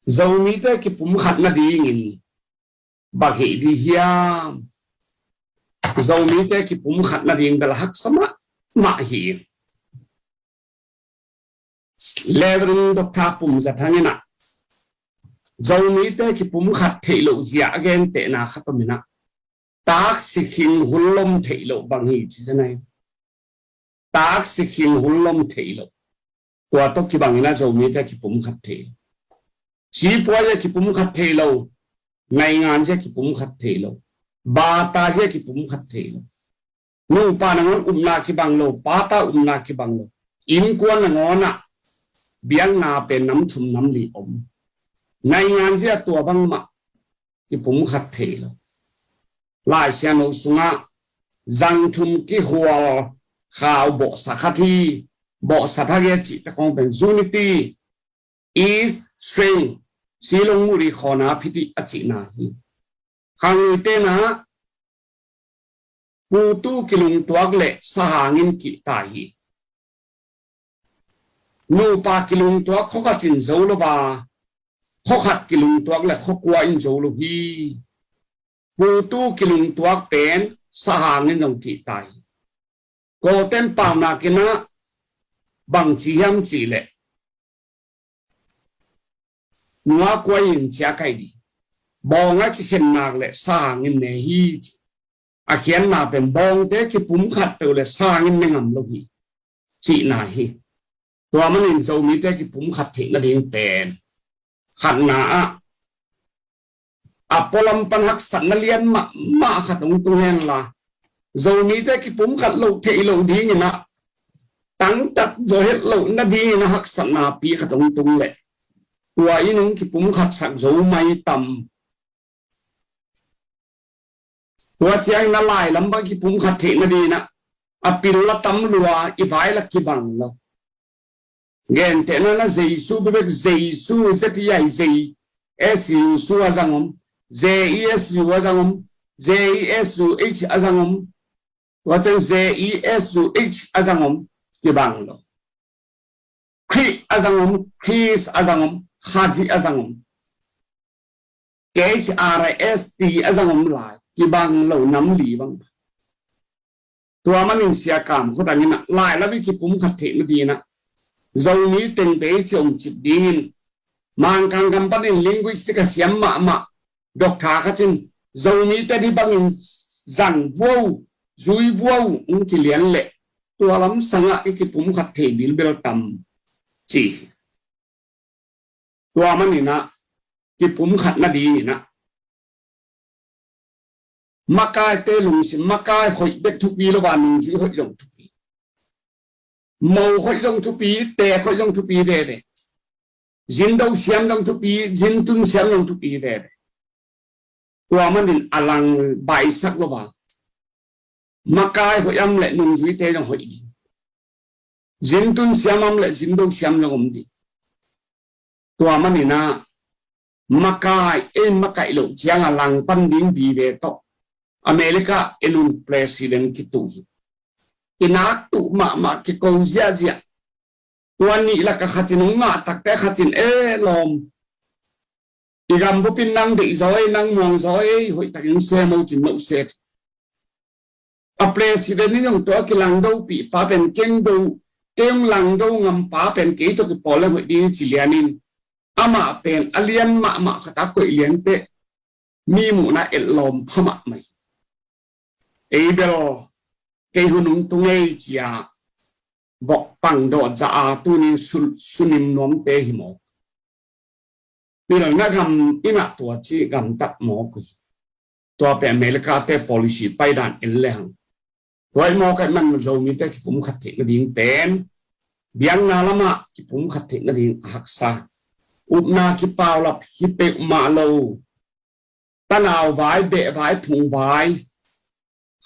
dầu mi te ki pum khat na di ngin ba hi di hiam dầu mi te ki pum khat na di dal hak sama ma hi leveling do ka pum za thangena dầu mi te ki pum khat thei lo zia again te na khatamina tak sikhin hullom thei lo bang hi chi này tak sikhin hullom thei lo tua to ki bangina dầu mi te ki pum khat thei chỉ bói cái bùm khát thế lâu ngày ngàn cái bùm khát thế lâu ba ta cái bùm khát thế lâu nung pa nangon na ki bang lâu ba ta na ki bang lâu in quan là ngon à biang na pen nắm chum nắm li ngày ngàn cái tua bang mà cái bùm khát thế lâu lại xem lâu sunga răng chum cái hoa khao bộ sa khát cái chỉ ta không bên unity is strength silong muri khona phiti achi na hi khang te na pu tu kilung tuak le sahangin ki ta hi nu pa kilung tuak khoka chin zo lo ba khokhat kilung tuak le khokwa in zo lo hi pu tu kilung tuak pen sahangin dong ki ta hi ko tem pa na kina bang chi ham chi le ngõ quay in chia cái đi bong á cái khen nạc lệ sang in này hi à khen nạc bên bong thế cái bún khát từ lệ sang in ngầm lúc hi chị này hi tua mình in dầu mi thế cái bún khát thì nó điên bền khát nà à polam pan hắc sẵn nó liên mà khát tung tung hen là dầu mi thế cái bún khát lâu thị lâu đi như nè tăng tật rồi hết lâu nó đi nó hắc sẵn nà pi khát tung tung lệ tua inung ki pum khat sak zo mai tam tua chiang na lai lam ba ki pum khat the na di na apil la tam lua i vai la ki bang lo gen te na jesu be jesu zet yai zai su su azangom jesu azangom jesu h azangom wa chen jesu h azangom ki bang lo khi azangom chris azangom Haji azangom KHRST azangom lại ki bang lâu nắm lì bang tua man in sia kam ko tani na lại la bi ki pum khat the na di na dầu mi ten te chom chip dingin man kang kam pan in linguistic ka siam ma doctor ka chin dầu mi te di bang in zang vô zui vô chỉ liền lệ tua lắm sanga ki pum khat the bil bel tam chỉ tua man na ki pum khat na di na makai te lung sin makai khoi bet thu pi lo ban lung si khoi dong thu pi màu khoi dong thu pi te khoi dong thu pi de jin dong siam dong thu pi jin tun siam dong thu pi de tua man din alang bai sak lo ba makai khoi am le lung si te dong khoi jin tun siam am le jin dong siam dong di tua man na makai makai lo chiang alang pan ding bi ve to America elun president kitu ina tu ma ki ko zia tuan ni la ka khatin nga tak te khatin lom igam bu pin nang de zoi nang mong zoi hoi tak in se mo chin no set a president ni jong to ki lang do pi pa pen keng do kem lang do ngam pa pen ke to ki pole hoi di chilianin ama pen alien ma khata ko alien te mi mu na lom phama mai belo cây hunung tung ấy chia bọc bằng độ giả tu nên sunim nón tê himo bây giờ ngay gam ina tua chi gam tắt mỏ quỷ tua pe America tê policy bay đàn in leng rồi mỏ cái mình rồi mi tê cũng khát thịt nó điên tên biang na lama ki cũng khát thịt nó điên hắc sa na ki pao lập ki pe ma lâu ta nào vái bệ vái thùng vái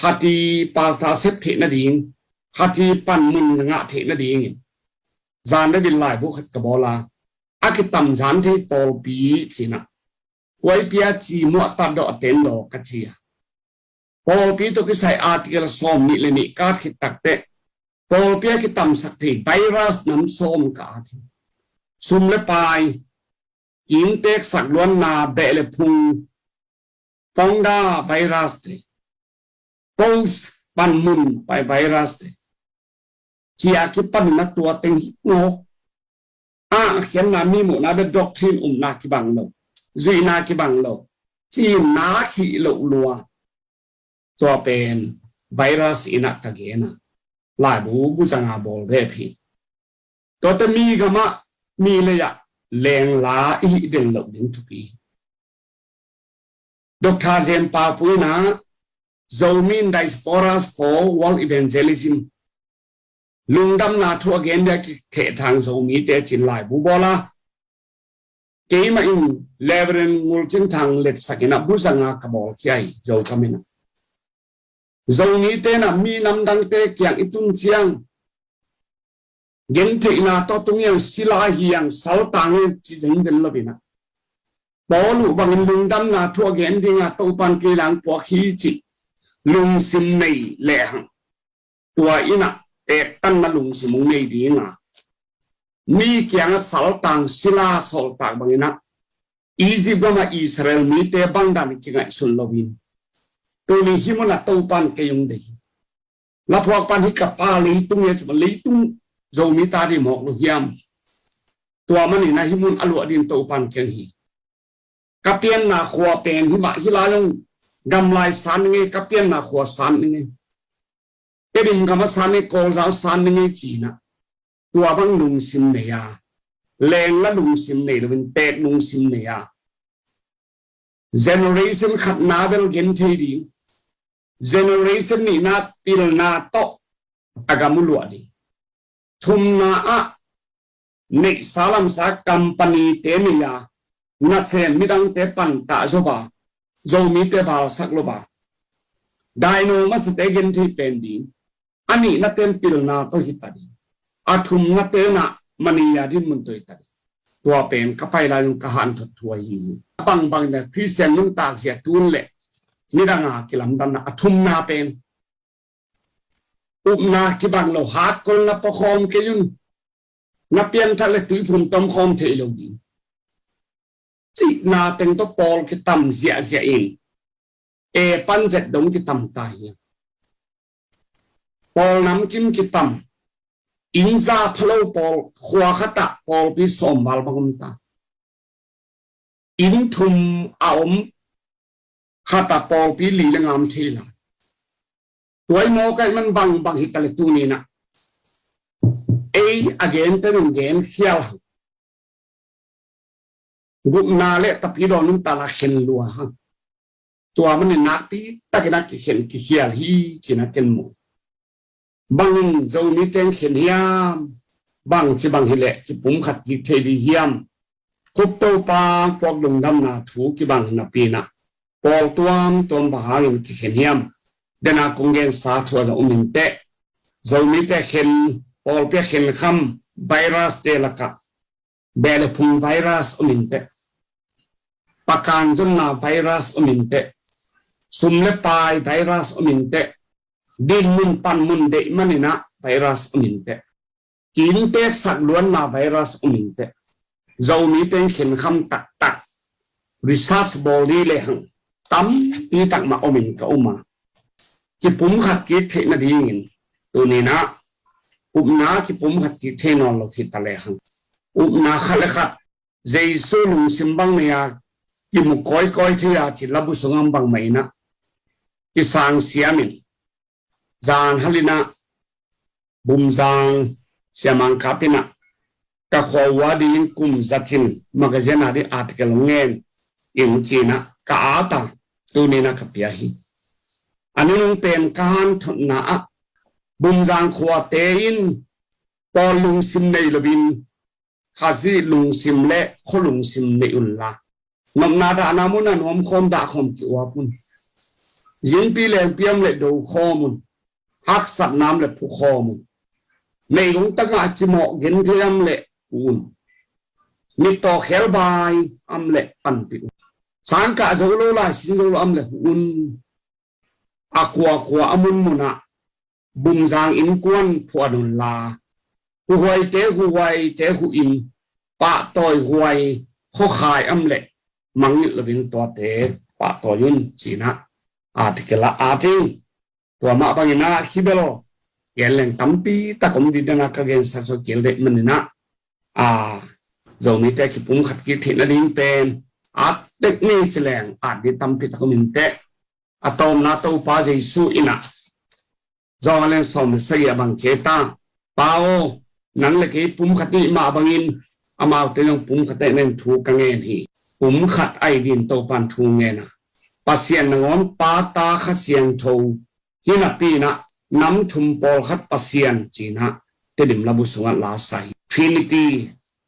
khati pasta xếp thế na điên khati pan mun ngạ thế na điên gian đã bin lại vô khát cả bò la cái tầm gian thế bò bí chỉ na quay bia chỉ mua ta đọ tên đọ cái gì bò bí tôi cái sai article som nị lên nị cát khi tắc tệ bò bia cái tầm sắc thì virus nắm som cả thì sum le pai กินเต็กสักล้วนนาเบลพุงฟองดาไวรัสเตโพสปันมุนไปไวรัสเตเชียคิปันนักตัวเต็งโงเขียนนามีหมู่นาเดด็อกทรินนาคิบังโลจีนาคิบังโลจีนาคิโลลัวตัวเป็นไวรัสอินักตะเกนะลายบุษงาบอลเรพีตัวจะมีกมามีเลยอะแรงลาอีเดินหลบดึงทุกปีดอกทาเซมปาปุยนะโซมินไดสปอรัสโฟวอลอีเวนเจลิซิมลุงดำนาทัวเกนเดกเททางโซมีเตจินลายบุบอลาเกมาอินเลเวรนมูลจินทางเล็ดสักินะบุษงากบอลขี้ไอโจกามินะโซนี้เตนะมีนำดังเตเกียงอิตุนเชียงเงินที่นาตัวตรงนี้ศิลาเฮียงสาวต่างจีนเดินลบินะบอลูบางลุงดำนาทัวเกนดิ้งาตัวปันกีฬาปวกขี้จิลุงสิมในเล่หังตัวอินะเอกตั้งมาลุงสิมุงในดีงามีเกียงสาวต่างศิลาสาวต่างบางนะอียิปต์ก็มาอิสราเอลมีเตบังดันกิงไอสุนลบินตัวนี้ฮิมันละตัวปันเกยงเดีแล้วพวกปันฮิกับปาลีตุ้งเนี่ยจะมาลีตุ้งโจมีตาดิหมอกลุกยามตัวมันนี่นะฮิมุนอลวดินตัวปันเกงฮีกับเปียนนาขวเป็นฮิบะฮิลาลงกำลายสันนี่กับเปียนนาขวสันนี่เอ็ดิมกำมาสันนี่โกลสาวสันนี่จีนะตัวบังลุงซิมเนียแรงละลุงซิมเนียเป็นเตกลุงซิมเนียgeneration ขัดนาเบลเกนเทดีgeneration นี่นาปิลนาโตอากามุลวดีทุมนาอะเนสาลัมสาคัมปานีเตมียานาเซนมิดังเตปันตาโจบาโจมีเตบาลสักโลบาไดโนมัสเตเกนที่เป็นดีอันนี้นาเตนปิลนาโตฮิตาดีอาทุมนาเตนะมันียาดิมุนโตฮิตาดีตัวเป็นกับไปลายุกหันถทัวยีบางเนี่ยคริสเตียนนุ่งตากเสียทุนเละนี่ดังอากิลำดันนะทุมนาเป็นอุปนาคิบังเราหาคนนับประคองเกยุนนับเปลี่ยนทะเลตุยพุ่มต้มคอมเทลงดีจีนาเต็งตัวปอลกิตำเสียเองปันเจ็ดดงกิตำตายปอลน้ำกิมกิตำอินซาพะโลปอลขวาขตะปอลพิสมบาลบังตาอินทุมอามขตะปอลพิลีลงามเทลาตัวไอ้โมกันมันบางฮิตาเลตูนี่นะagain เต็มเกนเขียวกุมนาเลตะพีโดนุนตาลาเข็นลัวฮะตัวมันนี่นักที่ตะกินักเข็นที่เขียวฮีจีนักเข็นหมูบางเจ้ามีเต็งเข็นเฮียมบางจีบางฮิเละที่ผมขัดกิเทดีเฮียมคุบโตปาปอกลงดำนาถูกจีบางฮินาปีนะปอกตัวมหาอย่างที่เข็นเฮียมเดนากงเกนสาทัวร์อุมินเตะเจ้ามีแต่เข็นปอลเปียเข็นคำไวรัสเตลักะเบลพุงไวรัสอุมินเตะปากการจนนาไวรัสอุมินเตะสุมเลปายไวรัสอุมินเตะดินมุนปันมุนเดมันนี่นะไวรัสอุมินเตะกินเตะสักล้วนนาไวรัสอุมินเตะเจ้ามีแต่เข็นคำตักริซัสบอลีเลหังตั้มตีตักมาอุมินกับอุมาที่ผมขัดกิเทนดีงินตัวนี้นะอุปนาที่ผมขัดกิเทนอนเราคิดตะเลหังอุปนาขัดเลยขัดเจสุลุงสิมบังเนี่ยที่มุกก้อยที่อาจิลบุษงามบังไม่นะที่สางเสียมินจานฮัลินะบุมจางเสียมังคาปินะกับขวาดีกุมจัดจินมักเจนาดีอาร์ติเกลงเงินอิมจีนะกับอาตาตัวนี้นะกับพิอาฮีอันนี้ลงเป็นการทนนะบุญจางขวาเตอินปอลุงซิมในลบินข้าซีลุงซิมเล่ขลุงซิมในอุลลานำนาดานามุนันหอมคอมด่าคอมจิวาปุนยินปีเล่เปียมเล่ดูคอมุนฮักสัตน้ำเล่ผู้คอมุนในหลงตั้งอาจิโมเกินเทียมเล่อุนมีต่อเขลบายอัมเล่ปันปิวสังกะโซโลลาสิโซโลอัมเล่อุนaqua amun muna bumjang in kuan phuanun la huai te hu in pa toy huai ข้อขายเละมังนิลวินตัวเตปะตัวยุนจีนะที่เกละจริงตัวมาบางนะคิเบโลเกลเลงตั้มปีตะคมดิดนะกเกนสัสเกลเดมันนะเรามีแต่คิปุ่มขัดกิจนาดินเป็นเด็กนี่เฉลงดิตั้มปีตะคมินเตตอมนาตัวป้าเจสุอินะจองเล่นสมเสียบางเจตังเปล่านั่นเลยคิปุ่มขัดนี่มาบางอินมาเอาแต่ยังปุ่มขัดแต่นั่งถูกกันเองที่ปุ่มขัดไอดินตัวปันทูเงินะปัสเซียนงอนปาตาขัดเสียงทูฮินาปีนะน้ำชุมปอลขัดปัสเซียนจีนะเตดิมลาบุสงลาไซฟิลิปี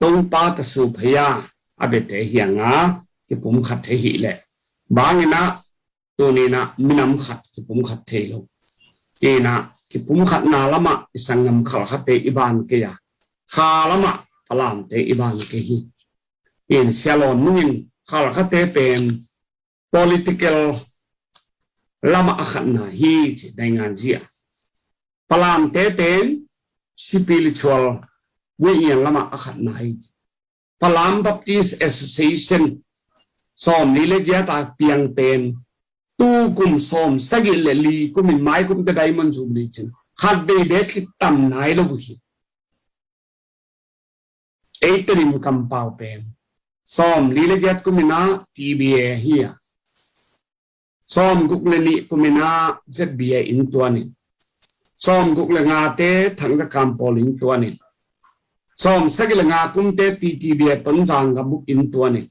ตรงปาตสุพยาเบเตเฮียงที่ปุ่มขัดเทหิแหละบางนะตัวนี้นะมีน้ำขัดที่ปุ่มขัดเทโลนะที่ปุ่มขัดนาละมะสังงมขัดขัดเตอิบานเกียคาละมะพลามเตอิบานเกหิเซลอนมุงินขัดขัดเตเป็น political ละมะขัดนาฮีในงานเสียพลามเตเป็น spiritual วิญญาณละมะขัดนาฮีพลาม Baptist Association สอมนี้เล็กยะตาเปียงเป็นตู้กุมสอมสกิลเลลีกุมินไม้กุมตะไดมันจูบลิจินขัดเบเบคิดตั้มนายโลบุหิตริมกัมปาวเป็นสอมลีเล็กยะกุมินาทีบีเอเฮียสอมกุกเลนีกุมินาเซดบีเออินตัวนี้สอมกุกเลงาเตทั้งกับกัมปอลินตัวนี้สอมสกิลงากุมเตทีบีเอต้นจางกับบุกอินตัวนี้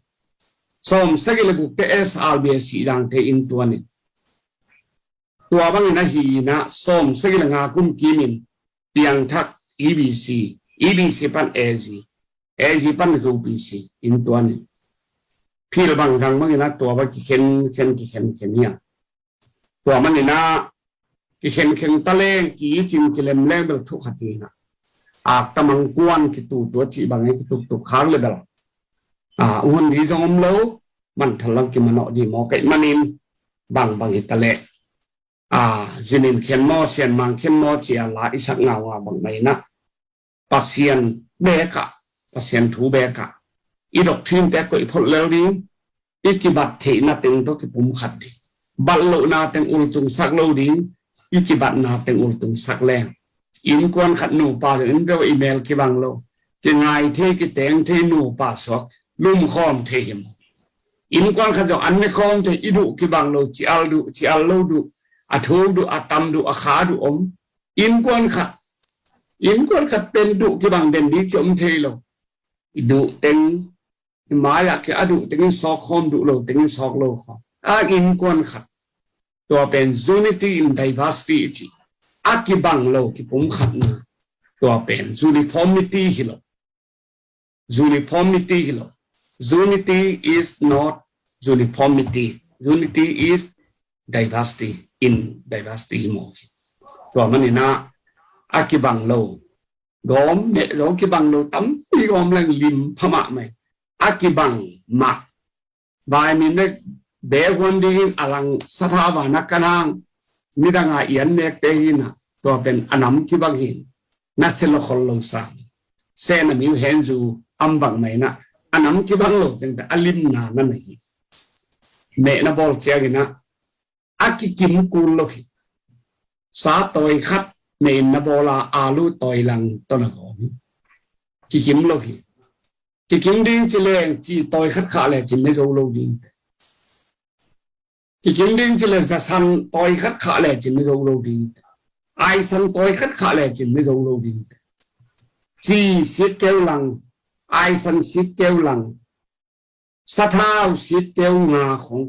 สอมสกิลบุกเตเอสอาร์บีเอสีดังเตอินตัวนี้ตัวบางนะฮีนะสอมสกิลงากุมกิมินเปียงทัก EBC ปันเอจีปันรูปีซีอินตัวนี้พี่ระบังจังบางนะตัวบางกิเข็นเนี่ยตัวมันนี่นะกิเข็นตะเลงกี่จิมกิเลมแรงเบลทุกขตีนะตะมังกวนกิตูตัวจีบางไงกิตุกค้างเลยเบลอุ่นดีจงอมโลมันทะลักกิมันอดีหมอไก่มันนินบางอิตาเลจินินเขียนมอเซียนมังเขียนมอเจียลาอิสักเงาบางไหนนะปัสเซียนเบกะปัสเซียนทูเบกะอีดอกทิมแต่ก็อีพลแล้วนี้อีกิบัตเทนาเต็งตัวกิปุ่มขัดดีบัลโลนาเต็งอุลตุงสักโลดีอีกิบัตนาเต็งอุลตุงสักแรงอินกวนขัดหนูป่าเห็นเรียกว่าอีเมลกิบังโลจะไงเทกิเตงเทหนูป่าสอกลุ่มคอมเทียมอินกวนขัดจากอันไม่คอมเทอิดุกิบังโลจิอัลโลดูอัทูดูอัตัมดูอาขาดูอมอินกวนขัดเป็นดุกิบังเด่นดีจอมเทโลดุเต็งมาอยากแค่ดุเต็งซอกคอมดุโลเต็งซอกโลคอมอินกวนขัดตัวเป็น unity in diversity จีกิบังโลกิผมขัดนะตัวเป็น uniformity ฮิโลuniformity unity is not uniformity unity is diversity in diversity หมดตัวมันนี่นะกิบังโลดอมเนี่ยเรากิบังโลตั้มปีกอมแรงลิมพม่าไหมกิบังมักบายมินเนเบวันดีอลังสถาบันนักการางมิดังอาเอียนเนกเตหินะตัวเป็นอนัมกิบังหินนัสเลคอลลงสามเซนมิวเฮนจูอัมบังไหมนะอันนั้นคิดบังโลกตั้งแต่อลิมนานั่นเองเมนบอลเชียกินะกิกิมกูโลกิสาตอยคัดเมนบอลอาลูตอยลังต้นกอมกิกิมโลกิกิกิมดิ้งจิเลงจีตอยคัดขาเลยจิไม่รู้โลดิ้งกิกิมดิ้งจิเลจะสันตอยคัดขาเลยจิไม่รู้โลดิ้งไอสันตอยคัดขาเลยจิไม่รู้โลดิ้งจีสิเกลลังไอสันสิเกลลังสะท้าวสิเกลงาของ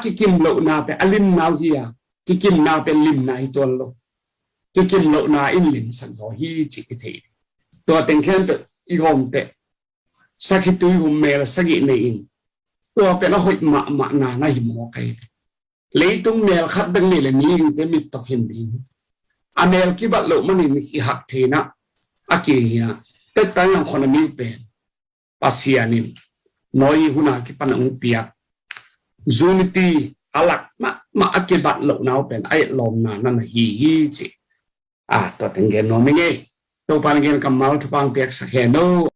กิกิมโลนาเป็นอลิมนาวเฮียกิกิมนาเป็นลิมนาตัวโลกิกิมโลนาอินลิมสังสอฮีจิกเทตัวเต็งแค่ตัวอีกอมเตสักตุยหุมเมลสักอินเองตัวเป็นละหอยมานาในหิมอไกเลยตุ้งเมลคัดดังนี้เลยมีอินเตมิตตอกเห็นดีอเมลกิบัตโลมันนี่มีหักเทนะกิเฮียแต่ตั้งยังคนมีเป็นปัสเซียนิมน้อยหุ่นกิปันองเปียunity อลักมากิบัตโลนาวเป็นไอลมนานั่นฮีจิตัวถึงเกณฑ์โนมิเงตัวปันเกณฑ์กำมาทุกปังเปียกสักแค่โน